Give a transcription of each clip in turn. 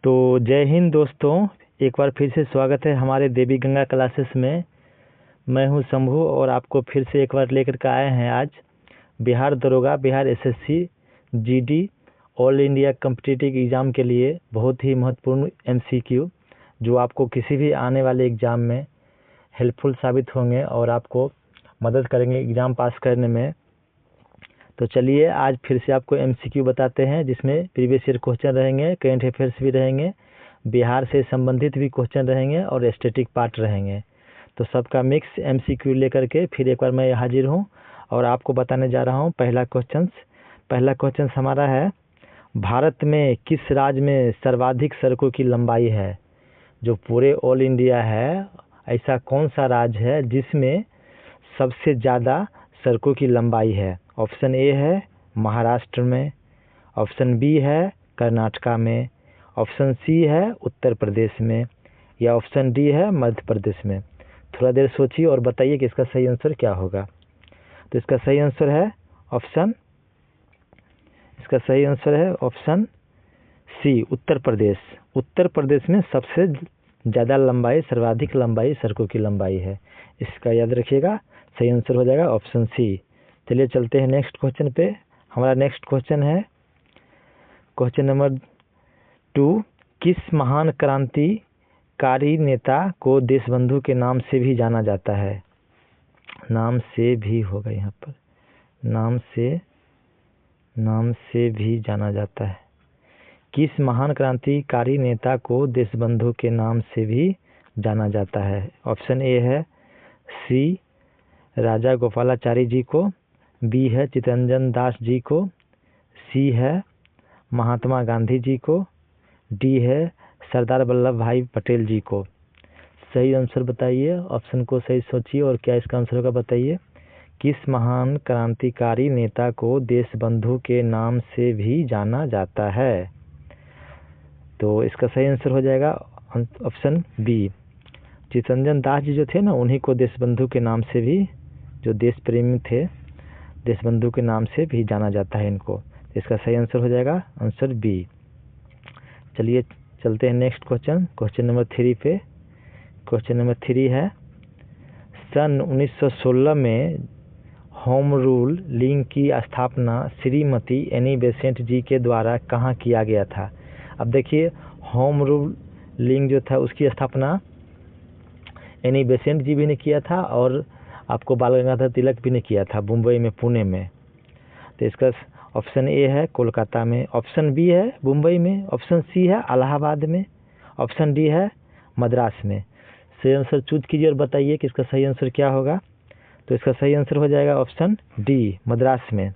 तो जय हिंद दोस्तों, एक बार फिर से स्वागत है हमारे देवी गंगा क्लासेस में। मैं हूं शंभू और आपको फिर से एक बार लेकर के आए हैं आज बिहार दरोगा, Bihar SSC, GD all India competitive exam के लिए बहुत ही महत्वपूर्ण एमसीक्यू जो आपको किसी भी आने वाले एग्ज़ाम में हेल्पफुल साबित होंगे और आपको मदद करेंगे एग्ज़ाम पास करने में। तो चलिए आज फिर से आपको एमसीक्यू बताते हैं, जिसमें प्रीवियस ईयर क्वेश्चन रहेंगे, करेंट अफेयर्स भी रहेंगे, बिहार से संबंधित भी क्वेश्चन रहेंगे और स्टैटिक पार्ट रहेंगे। तो सबका मिक्स एमसीक्यू लेकर के फिर एक बार मैं हाजिर हूं और आपको बताने जा रहा हूं पहला क्वेश्चन हमारा है, भारत में किस राज्य में सर्वाधिक सड़कों की लंबाई है? जो पूरे ऑल इंडिया है, ऐसा कौन सा राज्य है जिसमें सबसे ज़्यादा सड़कों की लंबाई है? ऑप्शन ए है महाराष्ट्र में, ऑप्शन बी है कर्नाटका में, ऑप्शन सी है उत्तर प्रदेश में, या ऑप्शन डी है मध्य प्रदेश में। थोड़ा देर सोचिए और बताइए कि इसका सही आंसर क्या होगा। तो इसका सही आंसर है ऑप्शन सी उत्तर प्रदेश। उत्तर प्रदेश में सबसे ज़्यादा लंबाई, सर्वाधिक लंबाई सड़कों की लंबाई है। इसका याद रखिएगा, सही आंसर हो जाएगा ऑप्शन सी। चलिए चलते हैं नेक्स्ट क्वेश्चन पे। हमारा नेक्स्ट क्वेश्चन है क्वेश्चन नंबर 2, किस महान क्रांतिकारी नेता को देशबंधु के नाम से भी जाना जाता है? नाम से भी होगा यहाँ पर, नाम से भी जाना जाता है। किस महान क्रांतिकारी नेता को देशबंधु के नाम से भी जाना जाता है? ऑप्शन ए है सी राजा गोपालाचारी जी को, बी है चित्तरंजन दास जी को, सी है महात्मा गांधी जी को, डी है सरदार वल्लभ भाई पटेल जी को। सही आंसर बताइए, ऑप्शन को सही सोचिए और क्या इसका आंसर होगा बताइए। किस महान क्रांतिकारी नेता को देशबंधु के नाम से भी जाना जाता है? तो इसका सही आंसर हो जाएगा ऑप्शन बी, चित्तरंजन दास जी जो थे ना, उन्हीं को देशबंधु के नाम से भी, जो देश प्रेमी थे, देशबंधु के नाम से भी जाना जाता है इनको। इसका सही आंसर हो जाएगा आंसर बी। चलिए चलते हैं नेक्स्ट क्वेश्चन नंबर 3 पे। क्वेश्चन नंबर 3 है, सन 1916 में होम रूल लीग की स्थापना श्रीमती एनी बेसेंट जी के द्वारा कहाँ किया गया था? अब देखिए, होम रूल लीग जो था उसकी स्थापना एनी बेसेंट जी भी ने किया था और आपको बाल गंगाधर तिलक भी ने किया था मुंबई में, पुणे में। तो इसका ऑप्शन ए है कोलकाता में, ऑप्शन बी है मुंबई में, ऑप्शन सी है इलाहाबाद में, ऑप्शन डी है मद्रास में। सही आंसर चूज कीजिए और बताइए कि इसका सही आंसर क्या होगा। तो इसका सही आंसर हो जाएगा ऑप्शन डी मद्रास में।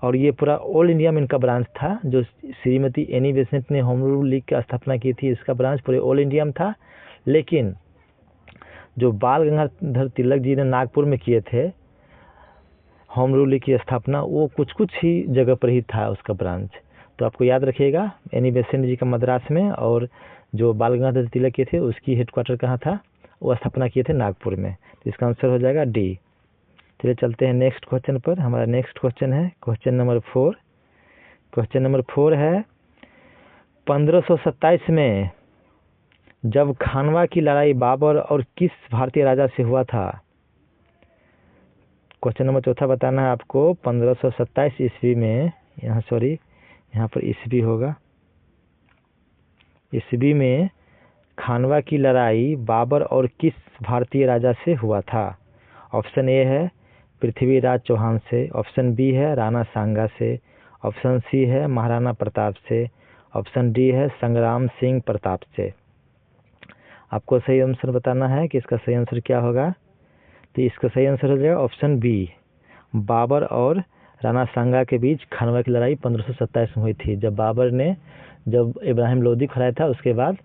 और ये पूरा ऑल इंडिया में इनका ब्रांच था। जो श्रीमती एनी बेसेंट ने होम रूल लीग की स्थापना की थी, इसका ब्रांच पूरे ऑल इंडिया में था। लेकिन जो बाल गंगाधर तिलक जी ने नागपुर में किए थे होम रूल लीग की स्थापना, वो कुछ ही जगह पर ही था उसका ब्रांच। तो आपको याद रखिएगा, एनी बेसेंट जी का मद्रास में और जो बाल गंगाधर तिलक के थे उसकी हेडक्वार्टर कहाँ था, वो स्थापना किए थे नागपुर में। तो इसका आंसर हो जाएगा डी। चलिए चलते हैं नेक्स्ट क्वेश्चन पर। हमारा नेक्स्ट क्वेश्चन है क्वेश्चन नंबर 4। क्वेश्चन नंबर 4 है, 1527 में जब खानवा की लड़ाई बाबर और किस भारतीय राजा से हुआ था? क्वेश्चन नंबर 4 बताना है आपको। 1527 ईस्वी में, यहाँ पर ईस्वी होगा, ईस्वी में खानवा की लड़ाई बाबर और किस भारतीय राजा से हुआ था? ऑप्शन ए है पृथ्वीराज चौहान से, ऑप्शन बी है राणा सांगा से, ऑप्शन सी है महाराणा प्रताप से, ऑप्शन डी है संग्राम सिंह प्रताप से। आपको सही आंसर बताना है कि इसका सही आंसर क्या होगा। तो इसका सही आंसर हो जाएगा ऑप्शन बी, बाबर और राणा सांगा के बीच खानवा की लड़ाई 1527 में हुई थी। जब इब्राहिम लोदी को हराया था, उसके बाद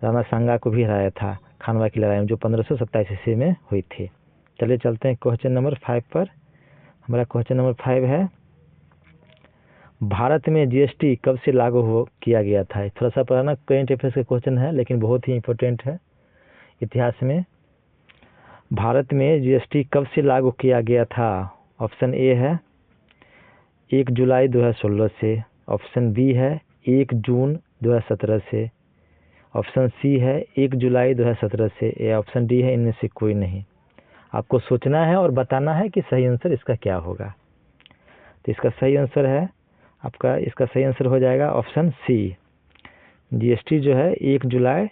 राणा सांगा को भी हराया था खानवा की लड़ाई में, जो 1527 ईस्वी में हुई थी। चलिए चलते हैं क्वेश्चन नंबर 5 पर। हमारा क्वेश्चन नंबर 5 है, भारत में जीएसटी कब से लागू किया गया था? थोड़ा सा पुराना करेंट अफेयर्स का क्वेश्चन है, लेकिन बहुत ही इंपॉर्टेंट है इतिहास में। भारत में जीएसटी कब से लागू किया गया था? ऑप्शन ए है 1 जुलाई 2016 से, ऑप्शन बी है 1 जून 2017 से, ऑप्शन सी है 1 जुलाई 2017 से, या ऑप्शन डी है इनमें से कोई नहीं। आपको सोचना है और बताना है कि सही आंसर इसका क्या होगा। तो इसका सही आंसर है आपका, इसका सही आंसर हो जाएगा ऑप्शन सी। जीएसटी जो है 1 जुलाई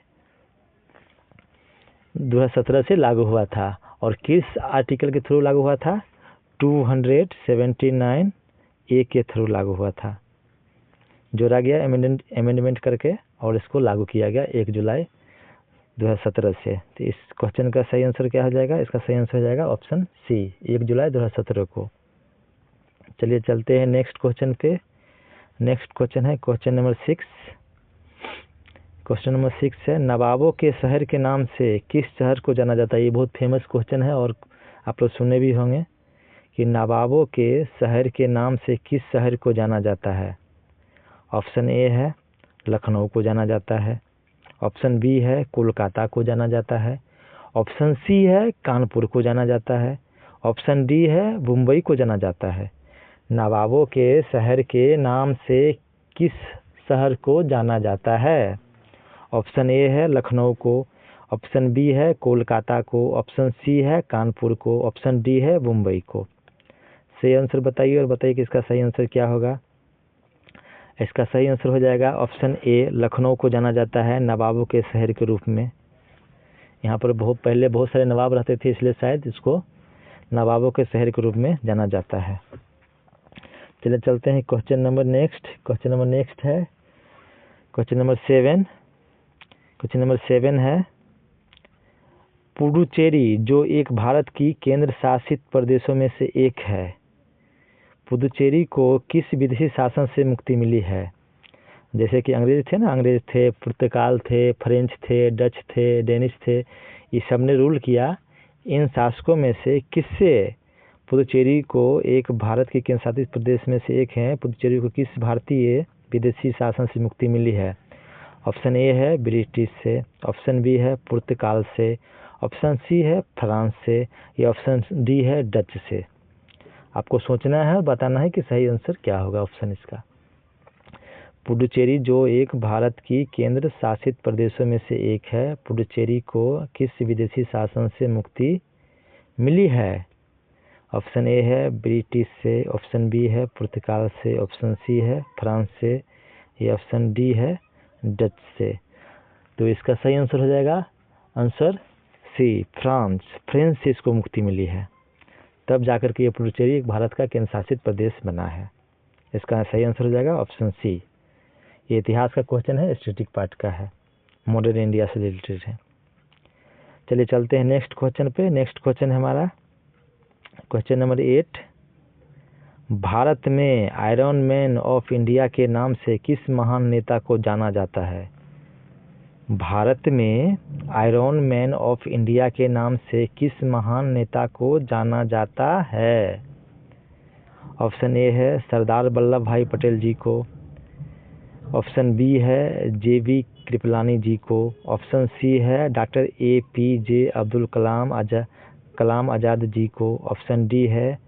2017 से लागू हुआ था, और किस आर्टिकल के थ्रू लागू हुआ था? 279 ए के थ्रू लागू हुआ था, जोड़ा गया अमेंडमेंट करके और इसको लागू किया गया 1 जुलाई 2017 से। तो इस क्वेश्चन का सही आंसर क्या हो जाएगा? इसका सही आंसर हो जाएगा ऑप्शन सी, 1 जुलाई 2017 को। चलिए चलते हैं नेक्स्ट क्वेश्चन पे। नेक्स्ट क्वेश्चन है क्वेश्चन नंबर 6। क्वेश्चन नंबर 6 है, नवाबों के शहर के नाम से किस शहर को जाना जाता है? ये बहुत फेमस क्वेश्चन है और आप लोग सुने भी होंगे कि नवाबों के शहर के नाम से किस शहर को जाना जाता है। ऑप्शन ए है लखनऊ को जाना जाता है, ऑप्शन बी है कोलकाता को जाना जाता है, ऑप्शन सी है कानपुर को जाना जाता है, ऑप्शन डी है मुंबई को जाना जाता है। नवाबों के शहर के नाम से किस शहर को जाना जाता है? ऑप्शन ए है लखनऊ को, ऑप्शन बी है कोलकाता को, ऑप्शन सी है कानपुर को, ऑप्शन डी है मुंबई को। सही आंसर बताइए और बताइए कि इसका सही आंसर क्या होगा। इसका सही आंसर हो जाएगा ऑप्शन ए, लखनऊ को जाना जाता है नवाबों के शहर के रूप में। यहाँ पर पहले बहुत सारे नवाब रहते थे, इसलिए शायद इसको नवाबों के शहर के रूप में जाना जाता है। चलिए चलते हैं question number next. Question number next है क्वेश्चन नंबर 7। क्वेश्चन नंबर 7 है, पुडुचेरी जो एक भारत की केंद्र शासित प्रदेशों में से एक है, पुडुचेरी को किस विदेशी शासन से मुक्ति मिली है? जैसे कि अंग्रेज थे ना, अंग्रेज थे, पुर्तगाल थे, फ्रेंच थे, डच थे, डेनिश थे, ये सब ने रूल किया। इन शासकों में से किससे पुडुचेरी को एक भारत के केंद्र शासित प्रदेश में से एक है, पुडुचेरी को किस भारतीय विदेशी शासन से मुक्ति मिली है? ऑप्शन ए है ब्रिटिश से, ऑप्शन बी है पुर्तगाल से, ऑप्शन सी है फ्रांस से, या ऑप्शन डी है डच से। आपको सोचना है और बताना है कि सही आंसर क्या होगा ऑप्शन इसका। पुडुचेरी जो एक भारत की केंद्र शासित प्रदेशों में से एक है, पुडुचेरी को किस विदेशी शासन से मुक्ति मिली है? ऑप्शन ए है ब्रिटिश से, ऑप्शन बी है पुर्तगाल से, ऑप्शन सी है फ्रांस से, या ऑप्शन डी है डच से। तो इसका सही आंसर हो जाएगा आंसर सी, फ्रांस से इसको मुक्ति मिली है, तब जाकर के ये पुडुचेरी एक भारत का केंद्र शासित प्रदेश बना है। इसका सही आंसर हो जाएगा ऑप्शन सी। ये इतिहास का क्वेश्चन है, स्टैटिक पार्ट का है, मॉडर्न इंडिया से रिलेटेड है। चलिए चलते हैं नेक्स्ट क्वेश्चन पे। नेक्स्ट क्वेश्चन है हमारा क्वेश्चन नंबर 8। भारत में आयरन मैन ऑफ इंडिया के नाम से किस महान नेता को जाना जाता है? भारत में आयरन मैन ऑफ इंडिया के नाम से किस महान नेता को जाना जाता है? ऑप्शन ए है सरदार वल्लभ भाई पटेल जी को, ऑप्शन बी है JB कृपलानी जी को, ऑप्शन सी है डॉक्टर APJ अब्दुल कलाम आज़ाद जी को, ऑप्शन डी है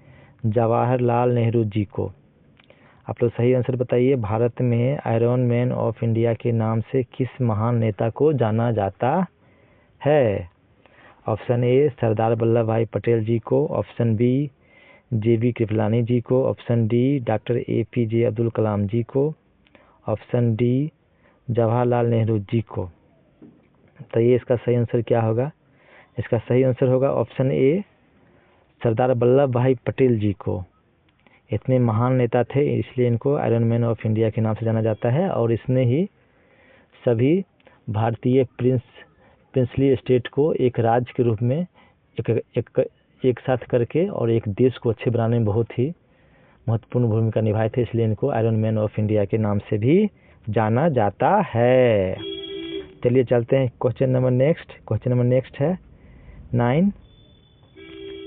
जवाहरलाल नेहरू जी को। आप लोग सही आंसर बताइए। भारत में आयरन मैन ऑफ इंडिया के नाम से किस महान नेता को जाना जाता है? ऑप्शन ए सरदार वल्लभ भाई पटेल जी को, option B JB Kripalani ji को, option D doctor APJ Abdul Kalam ji को, ऑप्शन डी जवाहरलाल नेहरू जी को। तो ये इसका सही आंसर क्या होगा? इसका सही आंसर होगा ऑप्शन ए सरदार वल्लभ भाई पटेल जी को। इतने महान नेता थे इसलिए इनको आयरन मैन ऑफ इंडिया के नाम से जाना जाता है, और इसने ही सभी भारतीय प्रिंसली स्टेट को एक राज्य के रूप में एक साथ करके और एक देश को अच्छे बनाने में बहुत ही महत्वपूर्ण भूमिका निभाए थे, इसलिए इनको आयरन मैन ऑफ इंडिया के नाम से भी जाना जाता है। चलिए चलते हैं question number next. Question number next है 9,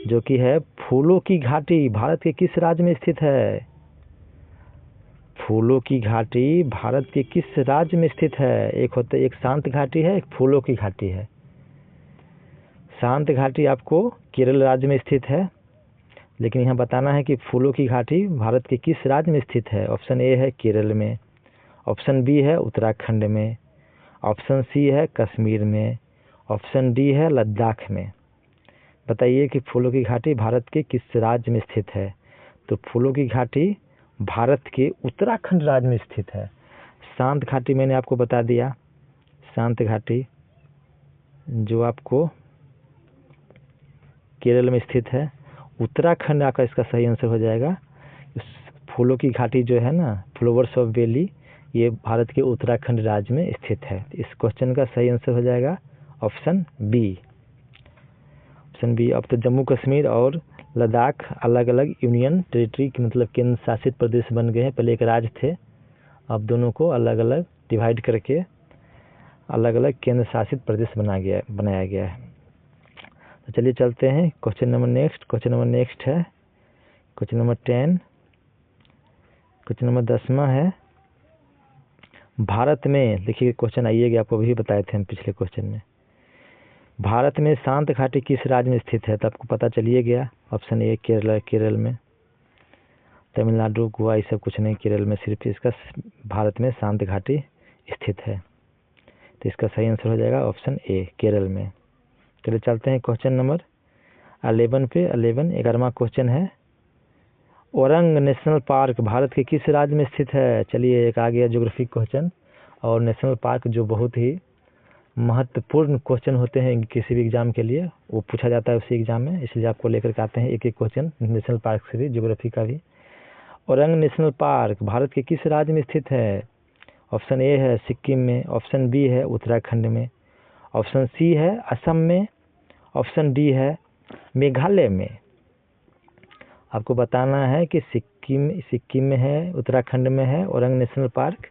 जो कि है फूलों की घाटी भारत के किस राज्य में स्थित है? फूलों की घाटी भारत के किस राज्य में स्थित है? एक शांत घाटी है, एक फूलों की घाटी है। शांत घाटी आपको केरल राज्य में स्थित है, लेकिन यहाँ बताना है कि फूलों की घाटी भारत के किस राज्य में स्थित है। ऑप्शन ए है केरल में, ऑप्शन बी है उत्तराखंड में, ऑप्शन सी है कश्मीर में, ऑप्शन डी है लद्दाख में। बताइए कि फूलों की घाटी भारत के किस राज्य में स्थित है? तो फूलों की घाटी भारत के उत्तराखंड राज्य में स्थित है। शांत घाटी मैंने आपको बता दिया, शांत घाटी जो आपको केरल में स्थित है। उत्तराखंड आपका इसका सही आंसर हो जाएगा। फूलों की घाटी जो है ना, फ्लावर्स ऑफ वैली, ये भारत के उत्तराखंड राज्य में स्थित है। इस क्वेश्चन का सही आंसर हो जाएगा ऑप्शन बी। Option B. अब तो जम्मू कश्मीर और लद्दाख अलग अलग यूनियन टेरिटरी की मतलब केंद्र शासित प्रदेश बन गए हैं। पहले एक राज्य थे, अब दोनों को अलग अलग डिवाइड करके अलग अलग केंद्र शासित प्रदेश बनाया गया है। तो चलिए चलते हैं क्वेश्चन नंबर नेक्स्ट है क्वेश्चन नंबर 10। क्वेश्चन नंबर 10वां है, भारत में, देखिए क्वेश्चन आइएगा, आपको भी बताए थे हम पिछले क्वेश्चन में। भारत में शांत घाटी किस राज्य में स्थित है? तो आपको पता चलिए गया। ऑप्शन ए केरल में, तमिलनाडु गोवा ये सब कुछ नहीं, केरल में सिर्फ इसका भारत में शांत घाटी स्थित है। तो इसका सही आंसर हो जाएगा ऑप्शन ए केरल में। चलिए चलते हैं क्वेश्चन नंबर 11 पे। 11वां क्वेश्चन है, औरंग नेशनल पार्क भारत के किस राज्य में स्थित है? चलिए एक आ गया ज्योग्राफी क्वेश्चन, और नेशनल पार्क जो बहुत ही महत्वपूर्ण क्वेश्चन होते हैं किसी भी एग्जाम के लिए, वो पूछा जाता है उसी एग्जाम में, इसलिए आपको लेकर के आते हैं एक एक क्वेश्चन नेशनल पार्क से भी, ज्योग्राफी का भी। औरंग नेशनल पार्क भारत के किस राज्य में स्थित है? ऑप्शन ए है सिक्किम में, ऑप्शन बी है उत्तराखंड में, ऑप्शन सी है असम में, ऑप्शन डी है मेघालय में। आपको बताना है कि सिक्किम में है, उत्तराखंड में है औरंग नेशनल पार्क,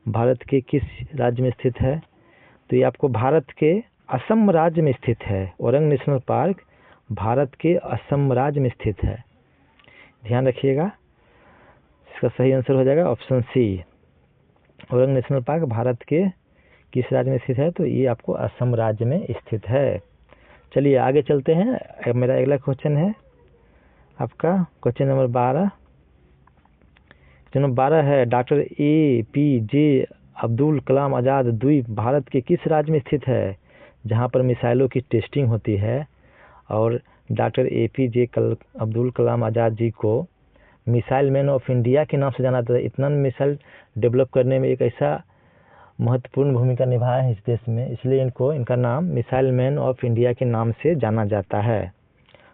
भारत के किस राज्य में स्थित है? तो ये आपको भारत के असम राज्य में स्थित है। औरंग नेशनल पार्क भारत के असम राज्य में स्थित है, ध्यान रखिएगा। इसका सही आंसर हो जाएगा option C. Orang national park Bharat के किस राज्य में स्थित है? तो ये आपको असम राज्य में स्थित है। चलिए आगे चलते हैं। मेरा अगला क्वेश्चन है आपका क्वेश्चन नंबर 12। क्वेश्चन नंबर 12 है, डॉक्टर APJ अब्दुल कलाम आज़ाद द्वीप भारत के किस राज्य में स्थित है? जहां पर मिसाइलों की टेस्टिंग होती है, और डॉक्टर APJ अब्दुल कलाम आज़ाद जी को मिसाइल मैन ऑफ इंडिया के नाम से जाना जाता है। इतना मिसाइल डेवलप करने में एक ऐसा महत्वपूर्ण भूमिका निभाया है इस देश में, इसलिए इनका नाम मिसाइल मैन ऑफ इंडिया के नाम से जाना जाता है।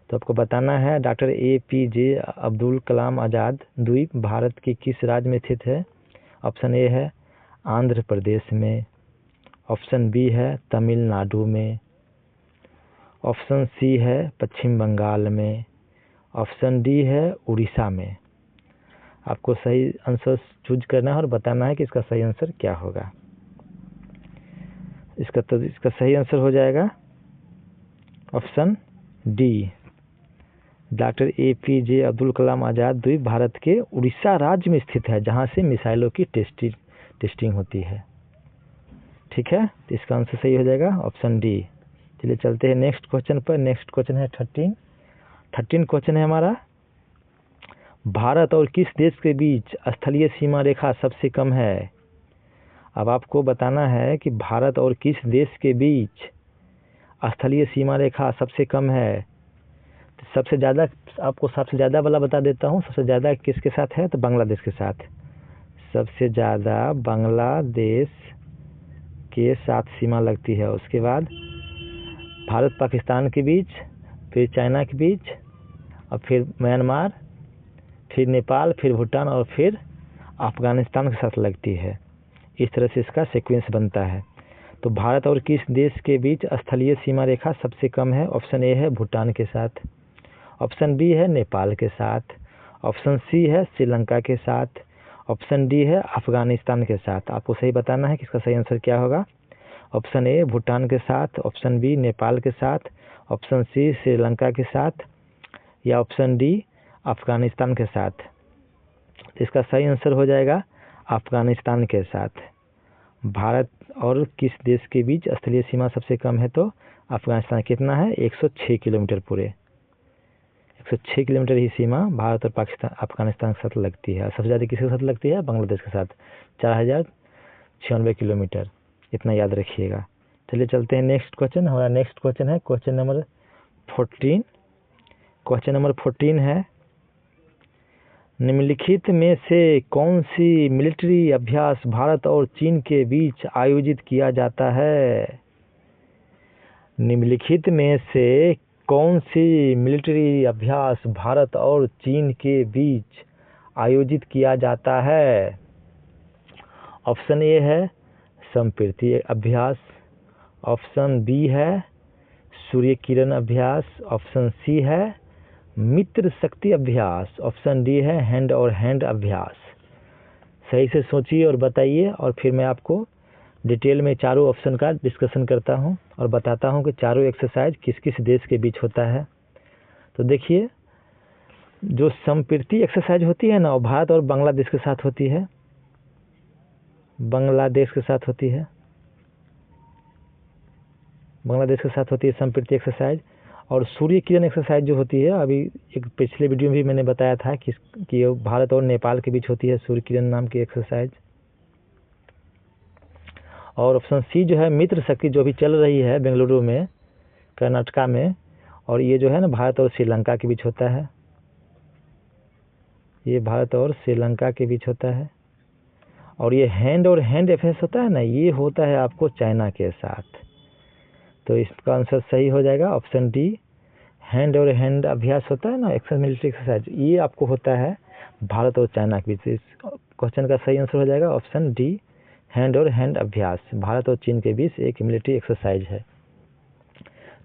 तो आपको बताना है डॉक्टर APJ अब्दुल कलाम आज़ाद द्वीप भारत के किस राज्य में स्थित है? ऑप्शन ए है आंध्र प्रदेश में, ऑप्शन बी है तमिलनाडु में, ऑप्शन सी है पश्चिम बंगाल में, ऑप्शन डी है उड़ीसा में। आपको सही आंसर चूज करना है और बताना है कि इसका सही आंसर क्या होगा। इसका सही आंसर हो जाएगा option D, doctor APJ Abdul Kalam Azad द्वीप भारत के उड़ीसा राज्य में स्थित है, जहां से मिसाइलों की टेस्टिंग होती है। ठीक है, तो इसका आंसर सही हो जाएगा ऑप्शन डी। चलिए चलते हैं नेक्स्ट क्वेश्चन पर। नेक्स्ट क्वेश्चन है 13 क्वेश्चन है हमारा, भारत और किस देश के बीच स्थलीय सीमा रेखा सबसे कम है? अब आपको बताना है कि भारत और किस देश के बीच स्थलीय सीमा रेखा सबसे कम है। तो सबसे ज़्यादा वाला बता देता हूँ। सबसे ज़्यादा किसके साथ है? तो बांग्लादेश के साथ। सबसे ज़्यादा बांग्लादेश के साथ सीमा लगती है। उसके बाद भारत पाकिस्तान के बीच, फिर चाइना के बीच, और फिर म्यांमार, फिर नेपाल, फिर भूटान, और फिर अफगानिस्तान के साथ लगती है। इस तरह से इसका सीक्वेंस बनता है। तो भारत और किस देश के बीच स्थलीय सीमा रेखा सबसे कम है? ऑप्शन ए है भूटान के साथ, ऑप्शन बी है नेपाल के साथ, ऑप्शन सी है श्रीलंका के साथ, ऑप्शन डी है अफगानिस्तान के साथ। आपको सही बताना है कि इसका सही आंसर क्या होगा। ऑप्शन ए भूटान के साथ, ऑप्शन बी नेपाल के साथ, ऑप्शन सी श्रीलंका के साथ, या ऑप्शन डी अफगानिस्तान के साथ। इसका सही आंसर हो जाएगा अफगानिस्तान के साथ। भारत और किस देश के बीच स्थलीय सीमा सबसे कम है? तो अफगानिस्तान। कितना है? 106 किलोमीटर, पूरे 106 किलोमीटर ही सीमा भारत और पाकिस्तान अफगानिस्तान के साथ लगती है। सबसे ज़्यादा किसके साथ लगती है? बांग्लादेश के साथ, 4096 किलोमीटर। इतना याद रखिएगा। चलिए चलते हैं नेक्स्ट क्वेश्चन। हमारा नेक्स्ट क्वेश्चन है क्वेश्चन नंबर 14। क्वेश्चन नंबर 14 है, निम्नलिखित में से कौन सी मिलिट्री अभ्यास भारत और चीन के बीच आयोजित किया जाता है? निम्नलिखित में से कौन सी मिलिट्री अभ्यास भारत और चीन के बीच आयोजित किया जाता है? ऑप्शन ए है संप्रीति अभ्यास, ऑप्शन बी है सूर्य किरण अभ्यास, ऑप्शन सी है मित्र शक्ति अभ्यास, ऑप्शन डी है हैंड और हैंड अभ्यास। सही से सोचिए और बताइए, और फिर मैं आपको डिटेल में चारों ऑप्शन का डिस्कशन करता हूं और बताता हूं कि चारों एक्सरसाइज किस किस देश के बीच होता है। तो देखिए, जो संप्रीति एक्सरसाइज होती है ना, वो भारत और बांग्लादेश के साथ होती है, बांग्लादेश के साथ होती है, बांग्लादेश के साथ होती है संप्रीति एक्सरसाइज। और सूर्य किरण एक्सरसाइज जो होती है, अभी एक पिछले वीडियो में भी मैंने बताया था कि भारत और नेपाल के बीच होती है सूर्य किरण नाम की एक्सरसाइज। और ऑप्शन सी जो है मित्र शक्ति, जो भी चल रही है बेंगलुरु में, कर्नाटका में, और ये जो है ना भारत और श्रीलंका के बीच होता है, ये भारत और श्रीलंका के बीच होता है। और ये हैंड और हैंड अभ्यास होता है ना, ये होता है आपको चाइना के साथ। तो इसका आंसर सही हो जाएगा ऑप्शन डी, हैंड और हैंड अभ्यास होता है ना मिलिट्री एक्सरसाइज, ये आपको होता है भारत और चाइना के बीच। इस क्वेश्चन का सही आंसर हो जाएगा ऑप्शन डी, हैंड और हैंड अभ्यास भारत और चीन के बीच एक मिलिट्री एक्सरसाइज है।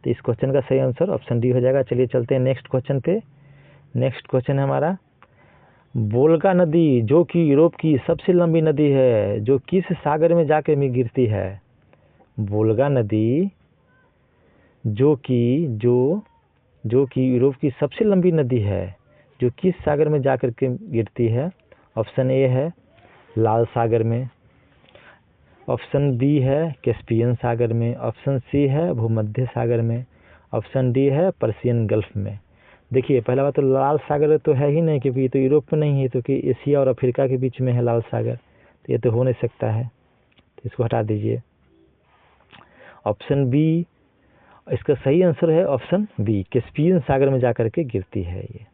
तो इस क्वेश्चन का सही आंसर ऑप्शन डी हो जाएगा। चलिए चलते हैं नेक्स्ट क्वेश्चन पे। नेक्स्ट क्वेश्चन है हमारा, वोल्गा नदी जो कि यूरोप की सबसे लंबी नदी है, जो किस सागर में जाकर में गिरती है? वोल्गा नदी जो कि यूरोप की सबसे लंबी नदी है, जो किस सागर में जाकर के गिरती है? ऑप्शन ए है लाल सागर में, ऑप्शन बी है कैस्पियन सागर में, ऑप्शन सी है भूमध्य सागर में, ऑप्शन डी है पर्शियन गल्फ में। देखिए, पहला बात तो लाल सागर तो है ही नहीं, क्योंकि ये तो यूरोप में नहीं है, क्योंकि एशिया और अफ्रीका के बीच में है लाल सागर, तो ये तो हो नहीं सकता है, तो इसको हटा दीजिए। ऑप्शन बी, इसका सही आंसर है ऑप्शन बी, कैस्पियन सागर में जाकर के गिरती है। ये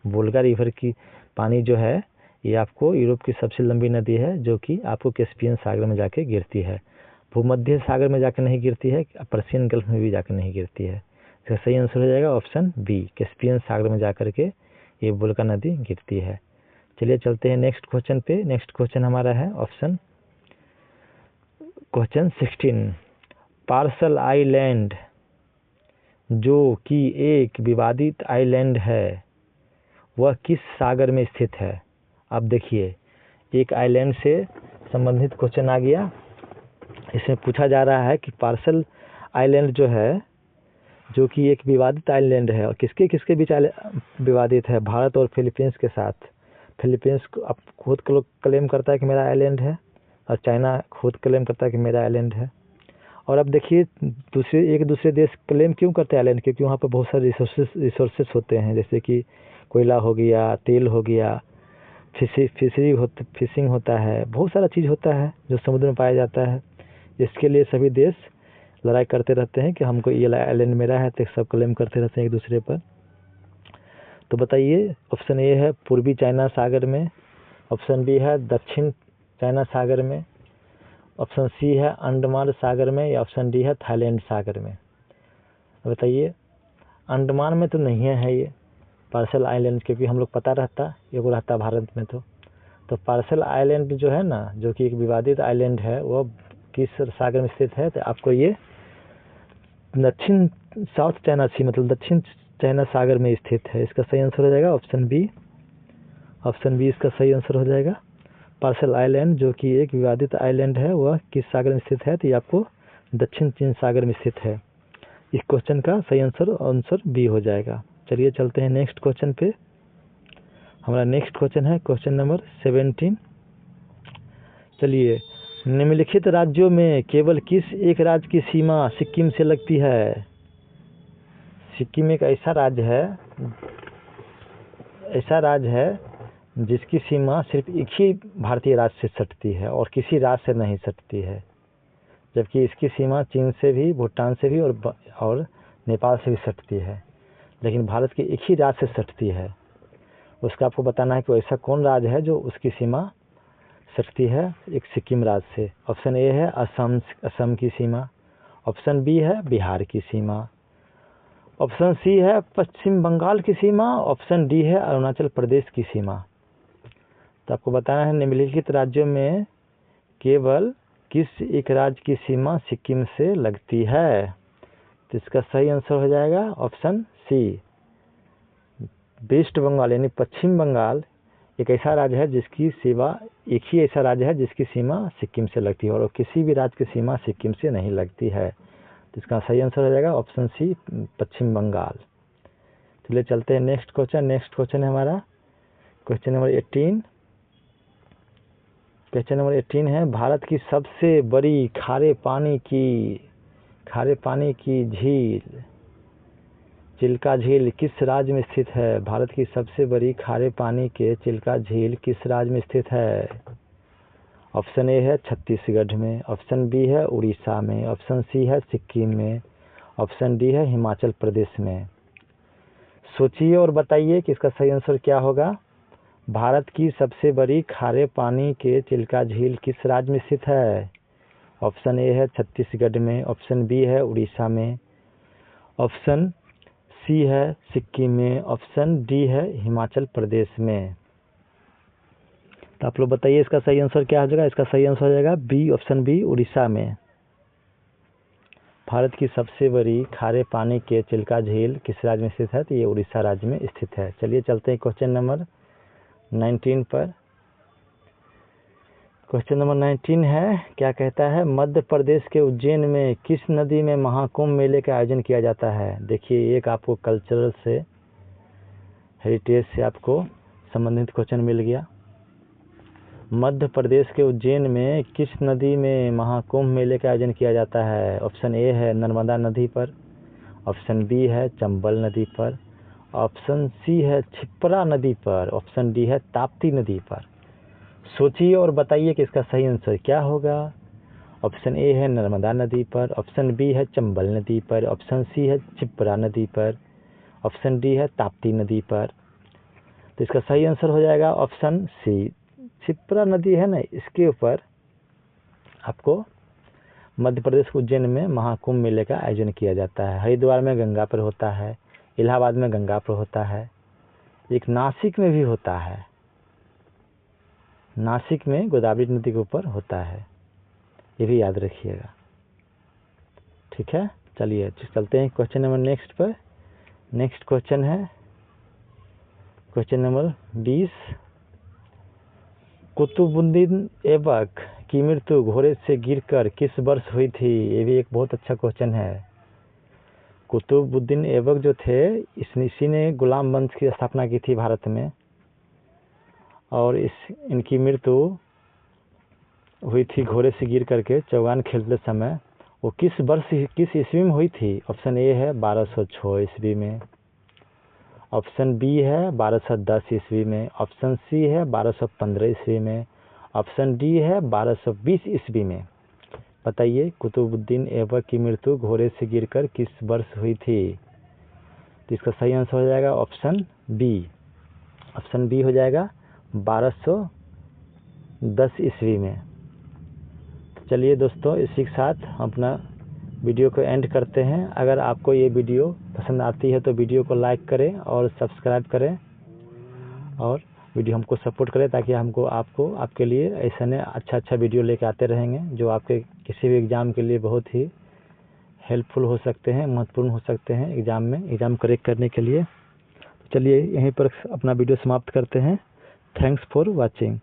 वोल्गा रिवर की पानी जो है, ये आपको यूरोप की सबसे लंबी नदी है, जो कि आपको कैस्पियन सागर में जाके गिरती है। भूमध्य सागर में जाकर नहीं गिरती है, पर्शियन गल्फ में भी जाकर नहीं गिरती है। इसका सही आंसर हो जाएगा ऑप्शन बी, कैस्पियन सागर में जाकर के ये वोल्गा नदी गिरती है। चलिए चलते हैं नेक्स्ट क्वेश्चन पे। नेक्स्ट क्वेश्चन हमारा है क्वेश्चन 16, पार्सल आइलैंड जो कि एक विवादित आइलैंड है, वह किस सागर में स्थित है? अब देखिए, एक आइलैंड से संबंधित क्वेश्चन आ गया। इसमें पूछा जा रहा है कि पार्सल आइलैंड जो है, जो कि एक विवादित आइलैंड है, और किसके किसके बीच विवादित है? भारत और फिलीपींस के साथ। फिलीपींस अब खुद क्लेम करता है कि मेरा आइलैंड है, और चाइना खुद क्लेम करता है कि मेरा आइलैंड है। और अब देखिए, एक दूसरे देश क्लेम क्यों करते हैं आइलैंड? क्योंकि वहाँ पर बहुत सारे रिसोर्सेस होते हैं, जैसे कि कोयला हो गया, तेल हो गया, फिशिंग होता है, बहुत सारा चीज़ होता है जो समुद्र में पाया जाता है। इसके लिए सभी देश लड़ाई करते रहते हैं कि हमको ये आइलैंड मेरा है, तो सब क्लेम करते रहते हैं एक दूसरे पर। तो बताइए, ऑप्शन ए है पूर्वी चाइना सागर में, ऑप्शन बी है दक्षिण चाइना सागर में, ऑप्शन सी है अंडमान सागर में, या ऑप्शन डी है थाईलैंड सागर में। बताइए, अंडमान में तो नहीं है ये पार्सल आइलैंड, क्योंकि हम लोग पता रहता ये को रहता भारत में। तो पार्सल आइलैंड जो है ना, जो कि एक विवादित आइलैंड है, वो किस सागर में स्थित है? तो आपको ये दक्षिण साउथ चाइना सी, मतलब दक्षिण चाइना सागर में स्थित है। इसका सही आंसर हो जाएगा ऑप्शन बी, ऑप्शन बी इसका सही आंसर हो जाएगा। पार्सल आइलैंड जो कि एक विवादित आइलैंड है, वह किस सागर में स्थित है? तो ये आपको दक्षिण चीन सागर में स्थित है। इस क्वेश्चन का सही आंसर बी हो जाएगा। चलिए चलते हैं नेक्स्ट क्वेश्चन पे। हमारा नेक्स्ट क्वेश्चन है क्वेश्चन नंबर 17। चलिए, निम्नलिखित राज्यों में केवल किस एक राज्य की सीमा सिक्किम से लगती है? सिक्किम एक ऐसा राज्य है जिसकी सीमा सिर्फ एक ही भारतीय राज्य से सटती है और किसी राज्य से नहीं सटती है। जबकि इसकी सीमा चीन से भी, भूटान से भी और नेपाल से भी सटती है, लेकिन भारत के एक ही राज्य से सटती है। उसका आपको बताना है कि ऐसा कौन राज्य है जो उसकी सीमा सटती है एक सिक्किम राज्य से। ऑप्शन ए है असम की सीमा, ऑप्शन बी है बिहार की सीमा, ऑप्शन सी है पश्चिम बंगाल की सीमा, ऑप्शन डी है अरुणाचल प्रदेश की सीमा। तो आपको बताना है निम्नलिखित राज्यों में केवल किस एक राज्य की सीमा सिक्किम से लगती है। तो इसका सही आंसर हो जाएगा ऑप्शन सी, वेस्ट बंगाल यानी पश्चिम बंगाल एक ऐसा राज्य है जिसकी सीमा, एक ही ऐसा राज्य है जिसकी सीमा सिक्किम से लगती है, और किसी भी राज्य की सीमा सिक्किम से नहीं लगती है। तो इसका सही आंसर हो जाएगा ऑप्शन सी, पश्चिम बंगाल। चलिए चलते हैं नेक्स्ट क्वेश्चन। नेक्स्ट क्वेश्चन है हमारा क्वेश्चन नंबर 18। क्वेश्चन नंबर 18 है, भारत की सबसे बड़ी खारे पानी की झील चिल्का झील किस राज्य में स्थित है। भारत की सबसे बड़ी खारे पानी के चिल्का झील किस राज्य में स्थित है। ऑप्शन ए है छत्तीसगढ़ में, ऑप्शन बी है उड़ीसा में, ऑप्शन सी है सिक्किम में, ऑप्शन डी है हिमाचल प्रदेश में। सोचिए और बताइए कि इसका सही आंसर क्या होगा। भारत की सबसे बड़ी खारे पानी के चिल्का झील किस राज्य में स्थित है। ऑप्शन ए है छत्तीसगढ़ में, ऑप्शन बी है उड़ीसा में, ऑप्शन सी है सिक्किम में, ऑप्शन डी है हिमाचल प्रदेश में। तो आप लोग बताइए इसका सही आंसर क्या हो जाएगा। इसका सही आंसर हो जाएगा बी, ऑप्शन बी, उड़ीसा में। भारत की सबसे बड़ी खारे पानी के चिल्का झील किस राज्य में स्थित है, तो ये उड़ीसा राज्य में स्थित है। चलिए चलते हैं क्वेश्चन नंबर 19 पर। क्वेश्चन नंबर 19 है, क्या कहता है, मध्य प्रदेश के उज्जैन में किस नदी में महाकुंभ मेले का आयोजन किया जाता है। देखिए एक आपको कल्चरल से, हेरिटेज से आपको संबंधित क्वेश्चन मिल गया। मध्य प्रदेश के उज्जैन में किस नदी में महाकुंभ मेले का आयोजन किया जाता है। ऑप्शन ए है नर्मदा नदी पर, ऑप्शन बी है चंबल नदी पर, ऑप्शन सी है क्षिप्रा नदी पर, ऑप्शन डी है ताप्ती नदी पर। सोचिए और बताइए कि इसका सही आंसर क्या होगा। ऑप्शन ए है नर्मदा नदी पर, ऑप्शन बी है चंबल नदी पर, ऑप्शन सी है क्षिप्रा नदी पर, ऑप्शन डी है ताप्ती नदी पर। तो इसका सही आंसर हो जाएगा ऑप्शन सी, क्षिप्रा नदी है ना, इसके ऊपर आपको मध्य प्रदेश उज्जैन में महाकुंभ मेले का आयोजन किया जाता है। हरिद्वार में गंगा पर होता है, इलाहाबाद में गंगा पर होता है, एक नासिक में भी होता है, नासिक में गोदावरी नदी के ऊपर होता है, ये भी याद रखिएगा। ठीक है, चलिए चलते हैं क्वेश्चन नंबर नेक्स्ट पर। नेक्स्ट क्वेश्चन है क्वेश्चन नंबर 20। कुतुबुद्दीन ऐबक की मृत्यु घोड़े से गिरकर किस वर्ष हुई थी। ये भी एक बहुत अच्छा क्वेश्चन है। कुतुबुद्दीन ऐबक जो थे, इसी ने गुलाम वंश की स्थापना की थी भारत में, और इनकी मृत्यु हुई थी घोड़े से गिर करके चौगान खेलते समय। वो किस वर्ष, किस ईस्वी में हुई थी। ऑप्शन ए है 1206 ईस्वी में, ऑप्शन बी है 1210 ईस्वी में, ऑप्शन सी है 1215 ईस्वी में, ऑप्शन डी है 1220 ईस्वी में। बताइए कुतुबुद्दीन ऐबक की मृत्यु घोड़े से गिरकर किस वर्ष हुई थी। तो इसका सही आंसर हो जाएगा ऑप्शन बी, ऑप्शन बी हो जाएगा 1210 ईस्वी में। तो चलिए दोस्तों, इसी के साथ हम अपना वीडियो को एंड करते हैं। अगर आपको ये वीडियो पसंद आती है तो वीडियो को लाइक करें और सब्सक्राइब करें, और वीडियो हमको सपोर्ट करें, ताकि हमको आपके लिए ऐसा अच्छा वीडियो लेके आते रहेंगे जो आपके किसी भी एग्ज़ाम के लिए बहुत ही हेल्पफुल हो सकते हैं, महत्वपूर्ण हो सकते हैं एग्ज़ाम करेक्ट करने के लिए। चलिए यहीं पर अपना वीडियो समाप्त करते हैं। Thanks for watching.